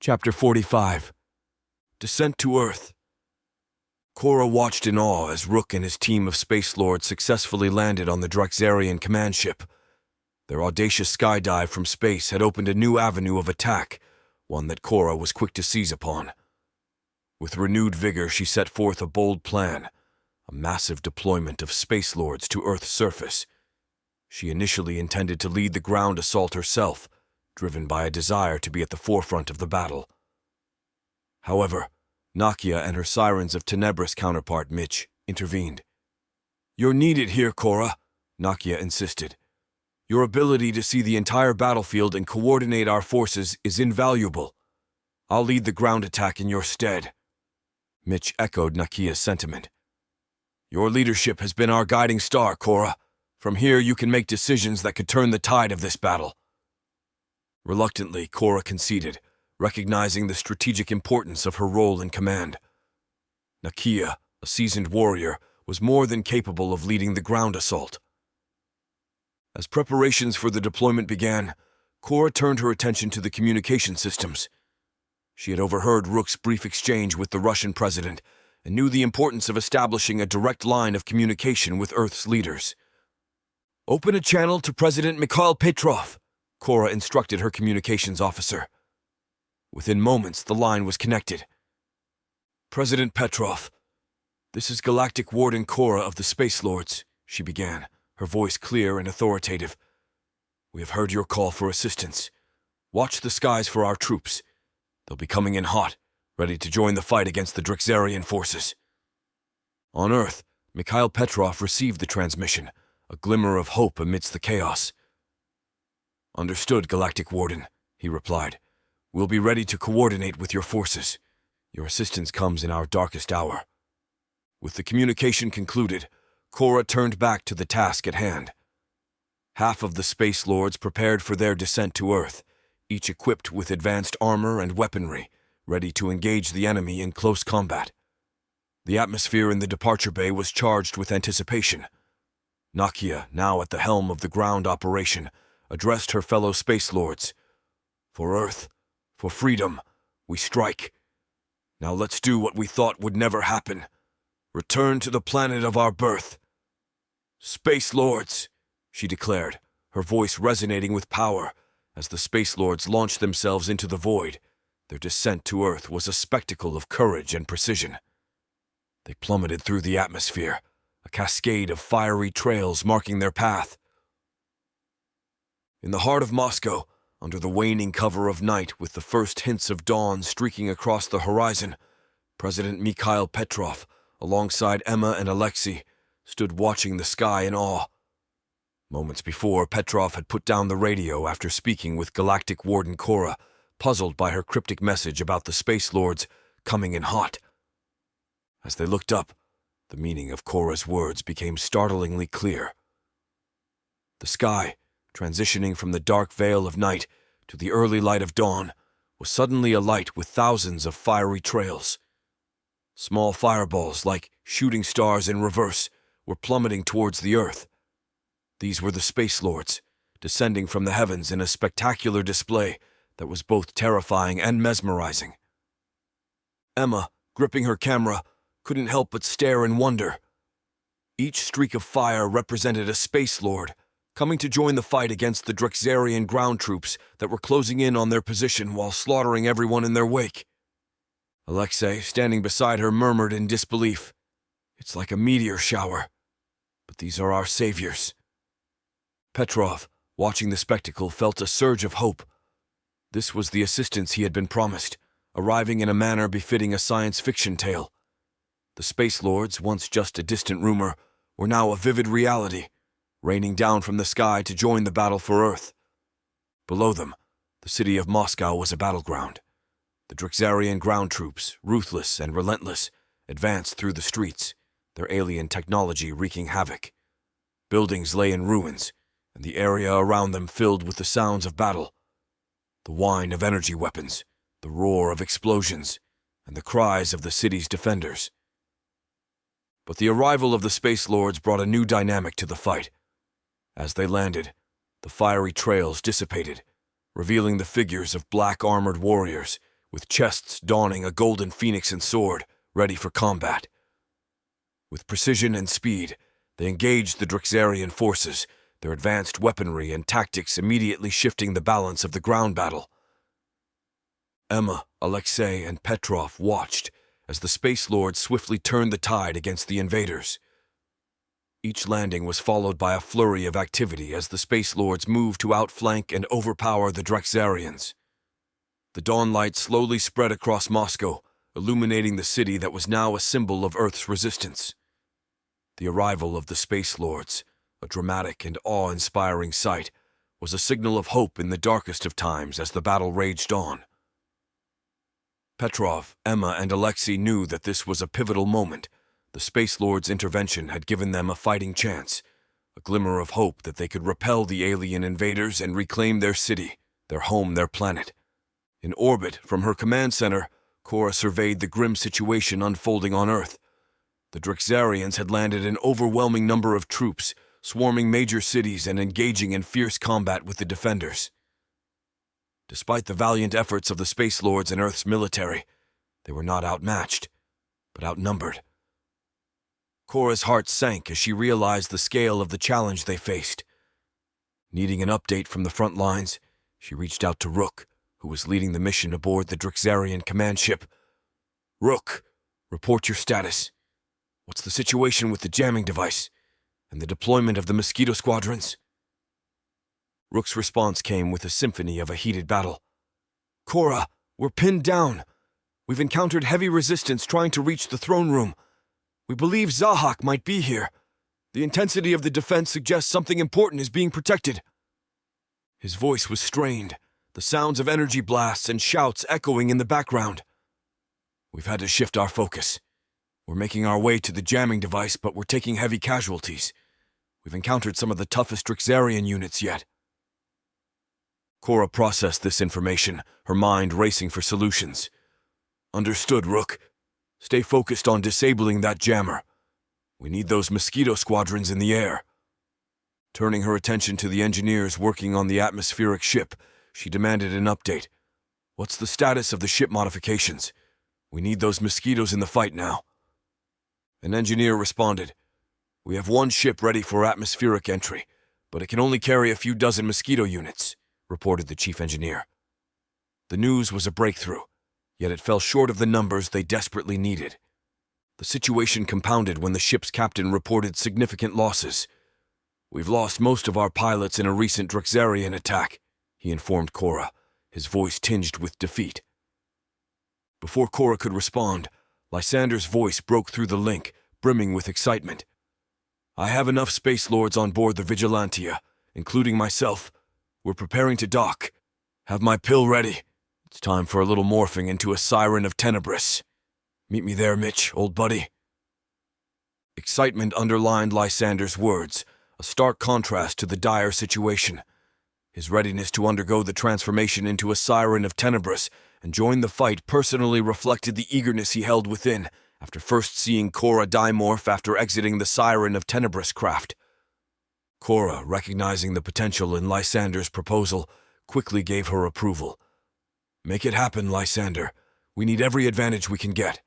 Chapter 45. Descent to Earth. Cora watched in awe as Rook and his team of Space Lords successfully landed on the Turd-Ysseys command ship. Their audacious skydive from space had opened a new avenue of attack, one that Cora was quick to seize upon. With renewed vigor, she set forth a bold plan, a massive deployment of Space Lords to Earth's surface. She initially intended to lead the ground assault herself, driven by a desire to be at the forefront of the battle. However, Nakia and her Sirens of Tenebris counterpart Mitch intervened. "You're needed here, Cora," Nakia insisted. "Your ability to see the entire battlefield and coordinate our forces is invaluable. I'll lead the ground attack in your stead." Mitch echoed Nakia's sentiment. "Your leadership has been our guiding star, Cora. From here you can make decisions that could turn the tide of this battle." Reluctantly, Cora conceded, recognizing the strategic importance of her role in command. Nakia, a seasoned warrior, was more than capable of leading the ground assault. As preparations for the deployment began, Cora turned her attention to the communication systems. She had overheard Rook's brief exchange with the Russian president and knew the importance of establishing a direct line of communication with Earth's leaders. "Open a channel to President Mikhail Petrov," Cora instructed her communications officer. Within moments, the line was connected. "President Petrov, this is Galactic Warden Cora of the Space Lords," she began, her voice clear and authoritative. "We have heard your call for assistance. Watch the skies for our troops. They'll be coming in hot, ready to join the fight against the Turd-Ysseys forces." On Earth, Mikhail Petrov received the transmission, a glimmer of hope amidst the chaos. "Understood, Galactic Warden," he replied. "We'll be ready to coordinate with your forces. Your assistance comes in our darkest hour." With the communication concluded, Cora turned back to the task at hand. Half of the Space Lords prepared for their descent to Earth, each equipped with advanced armor and weaponry, ready to engage the enemy in close combat. The atmosphere in the departure bay was charged with anticipation. Nakia, now at the helm of the ground operation, addressed her fellow Space Lords. "For Earth, for freedom, we strike. Now let's do what we thought would never happen. Return to the planet of our birth." "Space Lords," she declared, her voice resonating with power as the Space Lords launched themselves into the void. Their descent to Earth was a spectacle of courage and precision. They plummeted through the atmosphere, a cascade of fiery trails marking their path. In the heart of Moscow, under the waning cover of night with the first hints of dawn streaking across the horizon, President Mikhail Petrov, alongside Emma and Alexei, stood watching the sky in awe. Moments before, Petrov had put down the radio after speaking with Galactic Warden Cora, puzzled by her cryptic message about the Space Lords coming in hot. As they looked up, the meaning of Cora's words became startlingly clear. The sky, transitioning from the dark veil of night to the early light of dawn, was suddenly alight with thousands of fiery trails. Small fireballs, like shooting stars in reverse, were plummeting towards the Earth. These were the Space Lords, descending from the heavens in a spectacular display that was both terrifying and mesmerizing. Emma, gripping her camera, couldn't help but stare in wonder. Each streak of fire represented a Space Lord, coming to join the fight against the Turd-Ysseys ground troops that were closing in on their position while slaughtering everyone in their wake. Alexei, standing beside her, murmured in disbelief, "It's like a meteor shower. But these are our saviors." Petrov, watching the spectacle, felt a surge of hope. This was the assistance he had been promised, arriving in a manner befitting a science fiction tale. The Space Lords, once just a distant rumor, were now a vivid reality, raining down from the sky to join the battle for Earth. Below them, the city of Moscow was a battleground. The Turd-Ysseys ground troops, ruthless and relentless, advanced through the streets, their alien technology wreaking havoc. Buildings lay in ruins, and the area around them filled with the sounds of battle. The whine of energy weapons, the roar of explosions, and the cries of the city's defenders. But the arrival of the Space Lords brought a new dynamic to the fight. As they landed, the fiery trails dissipated, revealing the figures of black-armored warriors with chests donning a golden phoenix and sword, ready for combat. With precision and speed, they engaged the Dryxarian forces, their advanced weaponry and tactics immediately shifting the balance of the ground battle. Emma, Alexei, and Petrov watched as the Space Lords swiftly turned the tide against the invaders. Each landing was followed by a flurry of activity as the Space Lords moved to outflank and overpower the Dryxarians. The dawn light slowly spread across Moscow, illuminating the city that was now a symbol of Earth's resistance. The arrival of the Space Lords, a dramatic and awe-inspiring sight, was a signal of hope in the darkest of times as the battle raged on. Petrov, Emma, and Alexei knew that this was a pivotal moment. The Space Lords' intervention had given them a fighting chance, a glimmer of hope that they could repel the alien invaders and reclaim their city, their home, their planet. In orbit, from her command center, Cora surveyed the grim situation unfolding on Earth. The Dryxarians had landed an overwhelming number of troops, swarming major cities and engaging in fierce combat with the defenders. Despite the valiant efforts of the Space Lords and Earth's military, they were not outmatched, but outnumbered. Cora's heart sank as she realized the scale of the challenge they faced. Needing an update from the front lines, she reached out to Rook, who was leading the mission aboard the Dryxarian command ship. "Rook, report your status. What's the situation with the jamming device and the deployment of the mosquito squadrons?" Rook's response came with a symphony of a heated battle. "Cora, we're pinned down. We've encountered heavy resistance trying to reach the throne room. We believe Zahak might be here. The intensity of the defense suggests something important is being protected." His voice was strained, the sounds of energy blasts and shouts echoing in the background. "We've had to shift our focus. We're making our way to the jamming device, but we're taking heavy casualties. We've encountered some of the toughest Dryxarian units yet." Cora processed this information, her mind racing for solutions. "Understood, Rook. Stay focused on disabling that jammer. We need those mosquito squadrons in the air." Turning her attention to the engineers working on the atmospheric ship, she demanded an update. "What's the status of the ship modifications? We need those mosquitoes in the fight now." An engineer responded, "We have one ship ready for atmospheric entry, but it can only carry a few dozen mosquito units," reported the chief engineer. The news was a breakthrough, yet it fell short of the numbers they desperately needed. The situation compounded when the ship's captain reported significant losses. "We've lost most of our pilots in a recent Dryxarian attack," he informed Cora, his voice tinged with defeat. Before Cora could respond, Lysander's voice broke through the link, brimming with excitement. "I have enough Space Lords on board the Vigilantia, including myself. We're preparing to dock. Have my pill ready. It's time for a little morphing into a Siren of Tenebris. Meet me there, Mitch, old buddy." Excitement underlined Lysander's words, a stark contrast to the dire situation. His readiness to undergo the transformation into a Siren of Tenebris and join the fight personally reflected the eagerness he held within after first seeing Cora dimorph after exiting the Siren of Tenebris craft. Cora, recognizing the potential in Lysander's proposal, quickly gave her approval. "Make it happen, Lysander. We need every advantage we can get."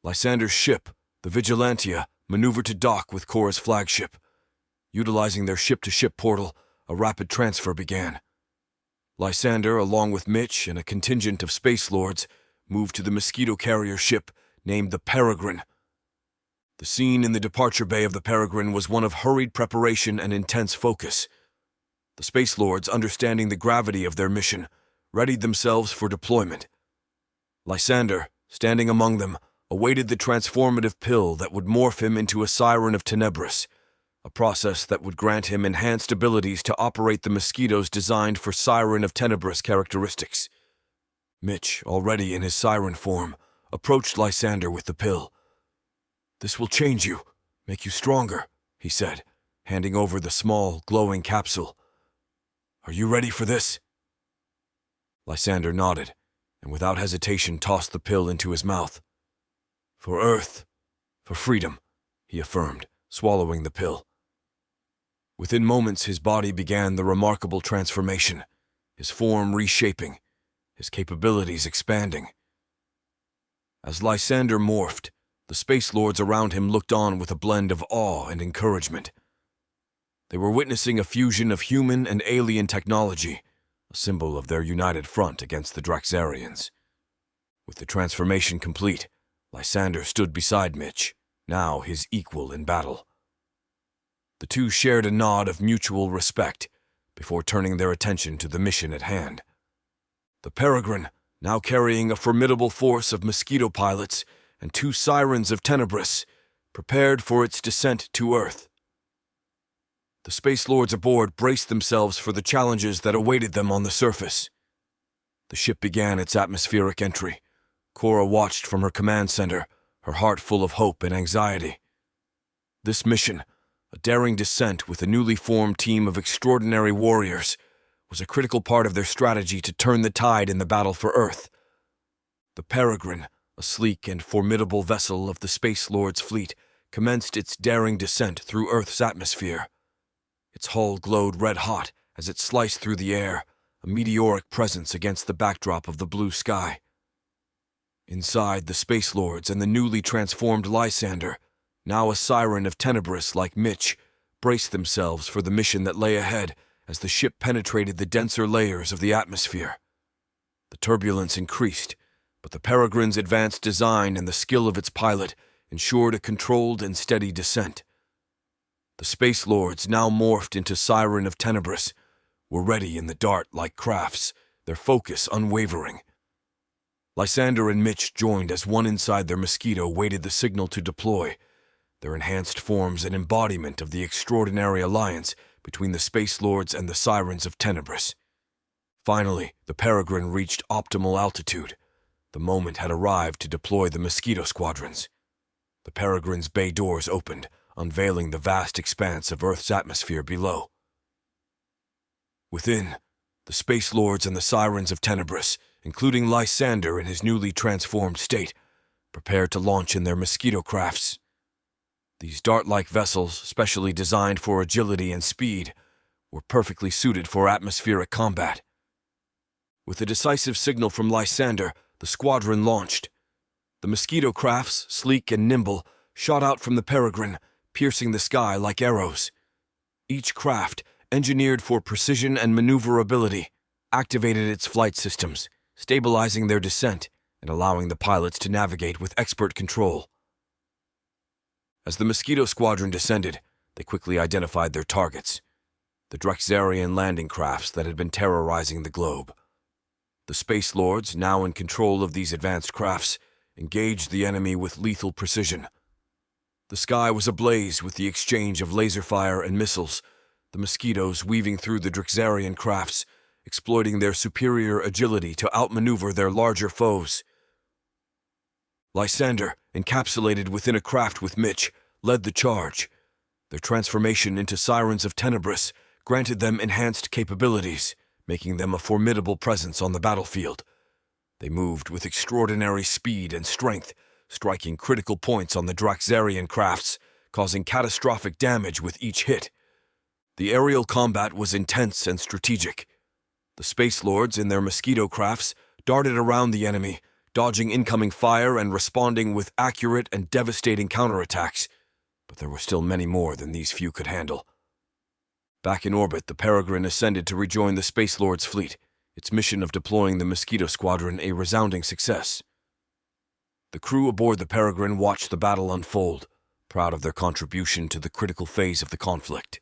Lysander's ship, the Vigilantia, maneuvered to dock with Cora's flagship. Utilizing their ship-to-ship portal, a rapid transfer began. Lysander, along with Mitch and a contingent of Space Lords, moved to the mosquito carrier ship named the Peregrine. The scene in the departure bay of the Peregrine was one of hurried preparation and intense focus. The Space Lords, understanding the gravity of their mission, readied themselves for deployment. Lysander, standing among them, awaited the transformative pill that would morph him into a Siren of Tenebris, a process that would grant him enhanced abilities to operate the mosquitoes designed for Siren of Tenebris characteristics. Mitch, already in his siren form, approached Lysander with the pill. "This will change you, make you stronger," he said, handing over the small, glowing capsule. "Are you ready for this?" Lysander nodded, and without hesitation tossed the pill into his mouth. "For Earth, for freedom," he affirmed, swallowing the pill. Within moments his body began the remarkable transformation, his form reshaping, his capabilities expanding. As Lysander morphed, the Space Lords around him looked on with a blend of awe and encouragement. They were witnessing a fusion of human and alien technology, a symbol of their united front against the Drexarians. With the transformation complete, Lysander stood beside Mitch, now his equal in battle. The two shared a nod of mutual respect before turning their attention to the mission at hand. The Peregrine, now carrying a formidable force of mosquito pilots and 2 sirens of Tenebris, prepared for its descent to Earth. The Space Lords aboard braced themselves for the challenges that awaited them on the surface. The ship began its atmospheric entry. Cora watched from her command center, her heart full of hope and anxiety. This mission, a daring descent with a newly formed team of extraordinary warriors, was a critical part of their strategy to turn the tide in the battle for Earth. The Peregrine, a sleek and formidable vessel of the Space Lord's fleet, commenced its daring descent through Earth's atmosphere. Its hull glowed red-hot as it sliced through the air, a meteoric presence against the backdrop of the blue sky. Inside, the Space Lords and the newly transformed Lysander, now a siren of Tenebris like Mitch, braced themselves for the mission that lay ahead as the ship penetrated the denser layers of the atmosphere. The turbulence increased, but the Peregrine's advanced design and the skill of its pilot ensured a controlled and steady descent. The Space Lords, now morphed into Siren of Tenebris, were ready in the dart like crafts, their focus unwavering. Lysander and Mitch joined as one inside their mosquito waited the signal to deploy, their enhanced forms an embodiment of the extraordinary alliance between the Space Lords and the Sirens of Tenebris. Finally, the Peregrine reached optimal altitude. The moment had arrived to deploy the mosquito squadrons. The Peregrine's bay doors opened, unveiling the vast expanse of Earth's atmosphere below. Within, the Space Lords and the Sirens of Tenebris, including Lysander in his newly transformed state, prepared to launch in their mosquito crafts. These dart-like vessels, specially designed for agility and speed, were perfectly suited for atmospheric combat. With a decisive signal from Lysander, the squadron launched. The mosquito crafts, sleek and nimble, shot out from the Peregrine, piercing the sky like arrows. Each craft, engineered for precision and maneuverability, activated its flight systems, stabilizing their descent and allowing the pilots to navigate with expert control. As the mosquito squadron descended, they quickly identified their targets, the Drexarian landing crafts that had been terrorizing the globe. The Space Lords, now in control of these advanced crafts, engaged the enemy with lethal precision. The sky was ablaze with the exchange of laser fire and missiles, the mosquitoes weaving through the Drexarian crafts, exploiting their superior agility to outmaneuver their larger foes. Lysander, encapsulated within a craft with Mitch, led the charge. Their transformation into Sirens of Tenebris granted them enhanced capabilities, making them a formidable presence on the battlefield. They moved with extraordinary speed and strength, striking critical points on the Drexarian crafts, causing catastrophic damage with each hit. The aerial combat was intense and strategic. The Space Lords in their mosquito crafts darted around the enemy, dodging incoming fire and responding with accurate and devastating counterattacks. But there were still many more than these few could handle. Back in orbit, the Peregrine ascended to rejoin the Space Lord's fleet, its mission of deploying the Mosquito Squadron a resounding success. The crew aboard the Peregrine watched the battle unfold, proud of their contribution to the critical phase of the conflict.